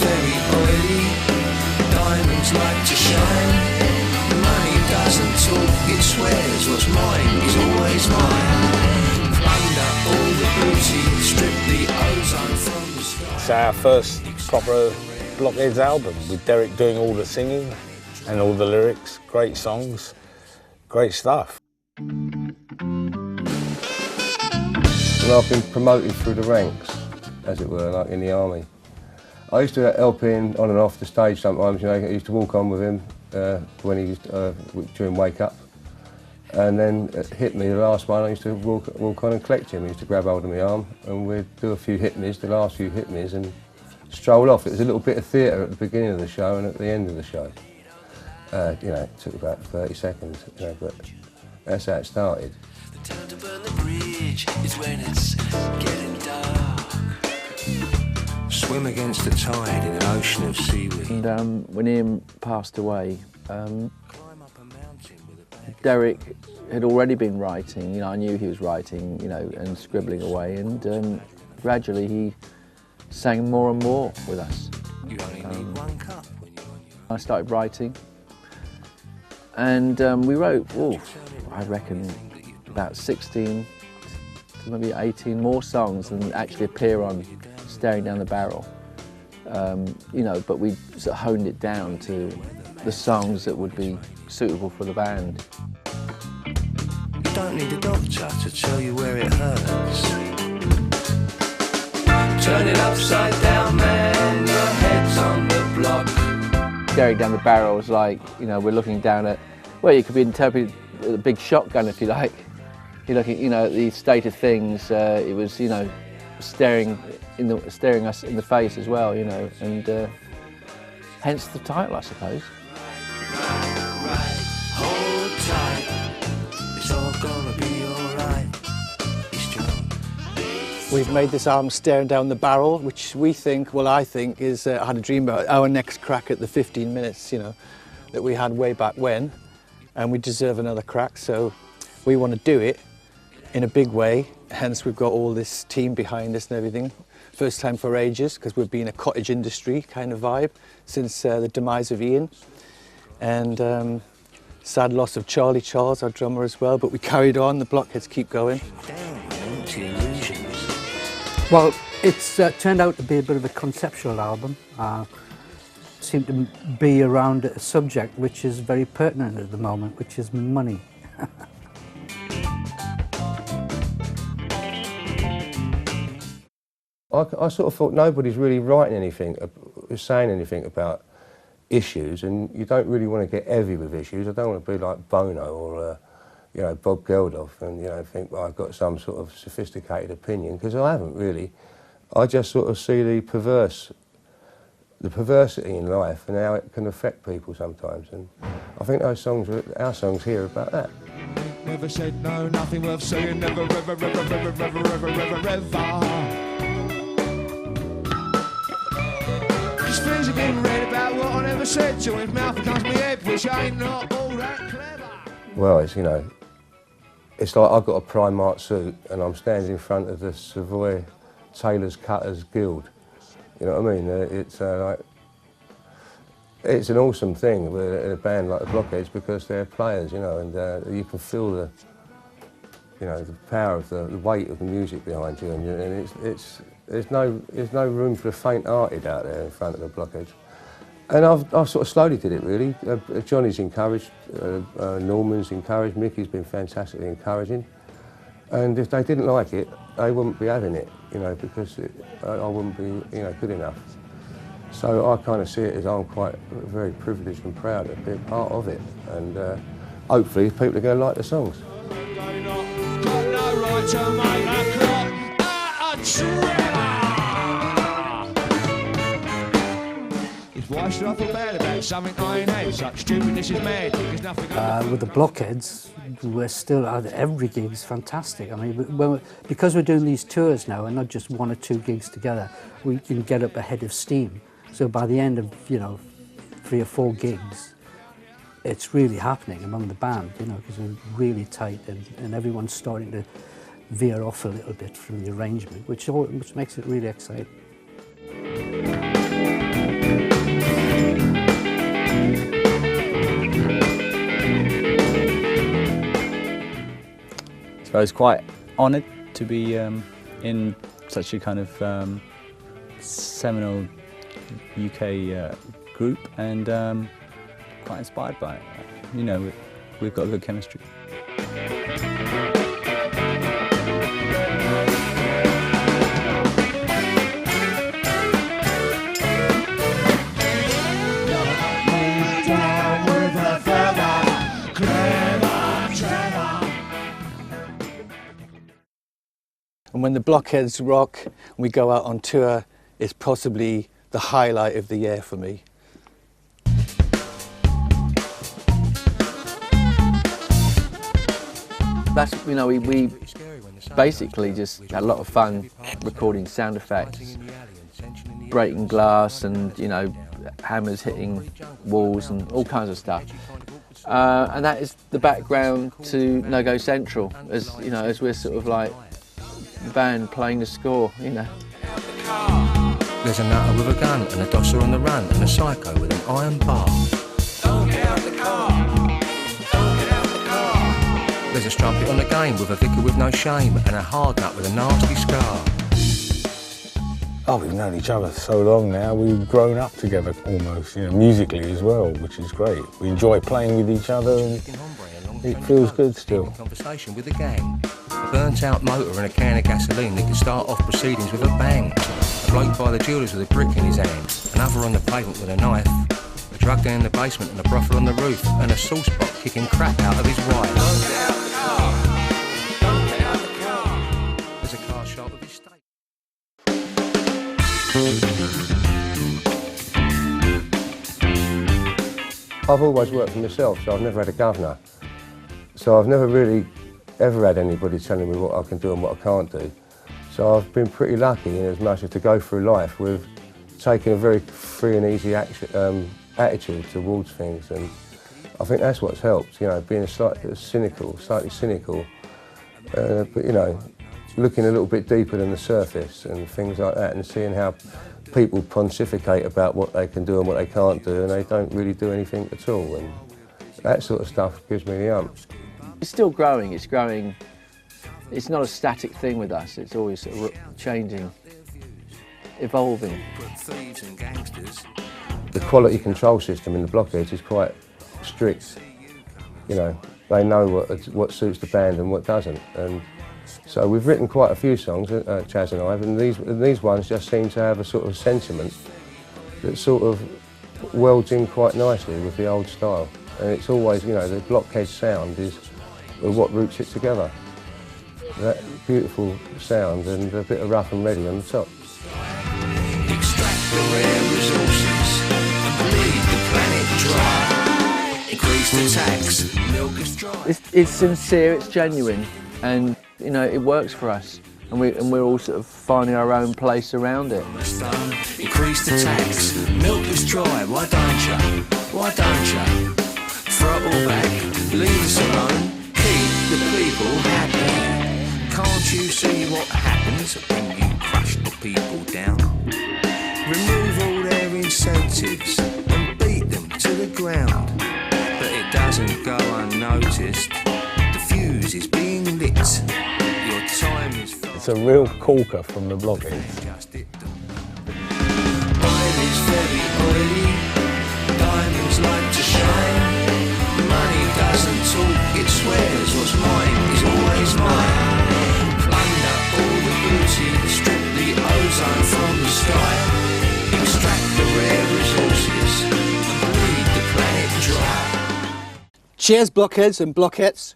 very oily, diamonds like to shine. Money doesn't talk, it swears what's mine is always mine. Plunder all the booty, strip the ozone from the sky. It's our first proper Blockheads album, with Derek doing all the singing and all the lyrics. Great songs, great stuff. Well, I've been promoted through the ranks, as it were, like in the army. I used to help him on and off the stage sometimes. You know, I used to walk on with him when he during Wake Up, and then hit me the last one. I used to walk on and collect him. He used to grab hold of my arm, and we'd do a few hit-mes, the last few hit-mes, and stroll off. It was a little bit of theatre at the beginning of the show and at the end of the show. You know, it took about 30 seconds, you know, but that's how it started. The time to burn the bridge is when it's getting dark. Swim against the tide in an ocean of seaweed. And when Ian passed away, Derek had already been writing. You know, I knew he was writing, you know, and scribbling away, and gradually he sang more and more with us. You only need one cup when you're on your... I started writing, and we wrote, I reckon, about 16 to maybe 18 more songs than actually appear on Staring Down the Barrel. You know, but we sort of honed it down to the songs that would be suitable for the band. You don't need a doctor to tell you where it hurts. Turn it upside down, man, your head's on the block. Staring Down the Barrel was like, you know, we're looking down at, well, you could be interpreted with a big shotgun if you like. You're looking, you know, at the state of things. It was, you know, staring us in the face as well, you know, and hence the title, I suppose. Right, hold tight, it's all gonna be alright. It's John. We've made this album Staring Down the Barrel, which we think, well, I think, is, I had a dream about our next crack at the 15 minutes, you know, that we had way back when, and we deserve another crack, so we want to do it in a big way, hence we've got all this team behind us and everything. First time for ages, because we've been a cottage industry kind of vibe since the demise of Ian. And sad loss of Charlie Charles, our drummer as well, but we carried on, the Blockheads keep going. Well, it's turned out to be a bit of a conceptual album. Seemed to be around a subject which is very pertinent at the moment, which is money. I sort of thought nobody's really writing anything, saying anything about issues, and you don't really want to get heavy with issues. I don't want to be like Bono or, you know, Bob Geldof and, you know, think, well, I've got some sort of sophisticated opinion, because I haven't really. I just sort of see the perversity in life and how it can affect people sometimes, and I think those songs, our songs here, are about that. Never said no, nothing worth saying, never, ever, ever, ever, ever, ever, ever, ever. Things have been read about what I never said to his mouth comes my head, which ain't not all that clever. Well, it's, you know, it's like I've got a Primark suit and I'm standing in front of the Savoy Tailors Cutters Guild. You know what I mean? It's like, it's an awesome thing with a band like the Blockheads, because they're players, you know, and you can feel the, you know, the power of the weight of the music behind you, and there's no room for the faint-hearted out there in front of the Blockheads. And I've sort of slowly did it, really. Johnny's encouraged, Norman's encouraged, Mickey's been fantastically encouraging. And if they didn't like it, they wouldn't be having it, you know, because I wouldn't be, you know, good enough. So I kind of see it as I'm quite very privileged and proud to be a part of it. And hopefully people are going to like the songs. Why should I feel bad about something I ain't had? Such stupidness is mad. There's nothing. With the Blockheads, we're still out. Every gig is fantastic. I mean, because we're doing these tours now, and not just 1 or 2 gigs together, we can get up ahead of steam. So by the end of, you know, 3 or 4 gigs, it's really happening among the band, you know, because we're really tight, and everyone's starting to veer off a little bit from the arrangement, which makes it really exciting. So I was quite honoured to be in such a kind of seminal UK group, and quite inspired by it. You know, we've got good chemistry. And when the Blockheads rock and we go out on tour, it's possibly the highlight of the year for me. That's, you know, we basically just had a lot of fun recording sound effects, breaking glass and, you know, hammers hitting walls and all kinds of stuff. And that is the background to No Go Central, as, you know, as we're sort of like the band playing the score, you know. There's a nutter with a gun and a dosser on the run and a psycho with an iron bar. Don't get out the car. Don't get out the car. There's a strumpet on the game with a vicar with no shame and a hard nut with a nasty scar. Oh, we've known each other so long now. We've grown up together almost, you know, musically as well, which is great. We enjoy playing with each other and it feels good still. Conversation with the gang. A burnt out motor and a can of gasoline that can start off proceedings with a bang. A bloke by the jewellers with a brick in his hand. Another on the pavement with a knife. A drug down in the basement and a brothel on the roof. And a sauce pot kicking crap out of his wife. Don't get out the car. Don't get out the car. There's a car shop of his state. I've always worked for myself, so I've never had a governor. So I've never really ever had anybody telling me what I can do and what I can't do. So I've been pretty lucky in as much as to go through life with taking a very free and easy attitude towards things, and I think that's what's helped, you know, being slightly cynical, but you know, looking a little bit deeper than the surface and things like that, and seeing how people pontificate about what they can do and what they can't do, and they don't really do anything at all, and that sort of stuff gives me the umps. It's still growing, it's growing. It's not a static thing with us, it's always sort of changing, evolving. The quality control system in the Blockheads is quite strict. You know, they know what suits the band and what doesn't. And so we've written quite a few songs, Chaz and I, and these ones just seem to have a sort of sentiment that sort of welds in quite nicely with the old style. And it's always, you know, the Blockhead sound is what roots it together. That beautiful sound and a bit of rough and ready on the top. Extract the rare resources and bleed the planet dry. Increase the tax, milk is dry. It's sincere, it's genuine, and you know, it works for us. And we're all sort of finding our own place around it. Increase the tax, milk is dry, why don't you? Why don't you? Throttle back, leave us alone, keep the people happy. Can't you see what happens when you crush the people down? Remove all their incentives and beat them to the ground. But it doesn't go unnoticed, the fuse is being lit. Your time is... It's a real corker from the Blockheads. Oil is very oily, diamonds like to shine. Money doesn't talk, it swears what's mine is always mine. Plunder all the beauty, strip the ozone from the sky. Extract the rare resources and bleed the planet dry. Cheers, Blockheads and Blockheads.